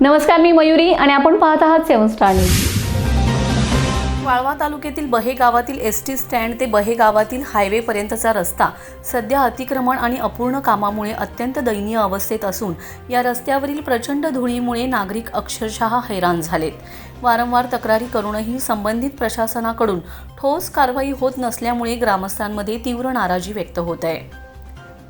नमस्कार, मी मयुरी आणि आपण पाहत आहात 7 स्टार न्यूज। वाळवा तालुक्यातील बहे गावातील एसटी स्टँड ते बहे गावातील हायवेपर्यंतचा रस्ता सध्या अतिक्रमण आणि अपूर्ण कामामुळे अत्यंत दयनीय अवस्थेत असून या रस्त्यावरील प्रचंड धुळीमुळे नागरिक अक्षरशः हैराण झालेत। वारंवार तक्रारी करूनही संबंधित प्रशासनाकडून ठोस कारवाई होत नसल्यामुळे ग्रामस्थांमध्ये तीव्र नाराजी व्यक्त होत आहे।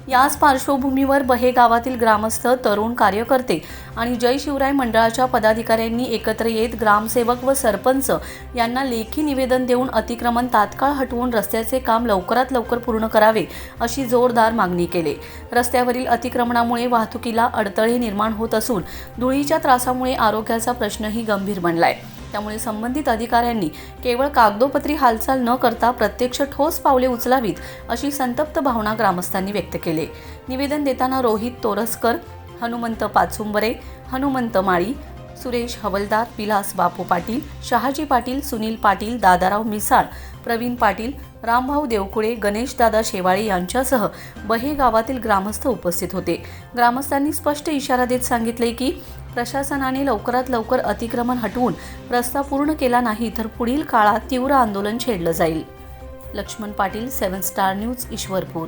याच पार्श्वभूमीवर बहे गावातील ग्रामस्थ, तरुण कार्यकर्ते आणि जय शिवराय मंडळाच्या पदाधिकाऱ्यांनी एकत्र येत ग्रामसेवक व सरपंच यांना लेखी निवेदन देऊन अतिक्रमण तात्काळ हटवून रस्त्याचे काम लवकरात लवकर पूर्ण करावे अशी जोरदार मागणी केली। रस्त्यावरील अतिक्रमणामुळे वाहतुकीला अडथळे निर्माण होत असून धुळीच्या त्रासामुळे आरोग्याचा प्रश्नही गंभीर बनलाय। त्यामुळे संबंधित अधिकाऱ्यांनी केवळ कागदोपत्री हालचाल न करता प्रत्यक्ष ठोस पावले उचलावीत अशी संतप्त भावना ग्रामस्थांनी व्यक्त केली। निवेदन देताना रोहित तोरसकर, हनुमंत पाचुंबरे, हनुमंत माळी, सुरेश हवलदार, विलास बापू पाटील, शहाजी पाटील, सुनील पाटील, दादाराव मिसाळ, प्रवीण पाटील, रामभाऊ देवकुळे, गणेशदादा शेवाळे यांच्यासह बहे गावातील ग्रामस्थ उपस्थित होते। ग्रामस्थांनी स्पष्ट इशारा देत सांगितले की प्रशासनाने लवकरात लवकर अतिक्रमण हटवून रस्ता पूर्ण केला नाही तर पुढील काळात तीव्र आंदोलन छेडलं जाईल। Laxman Patil, 7 Star News, Ishwarpur.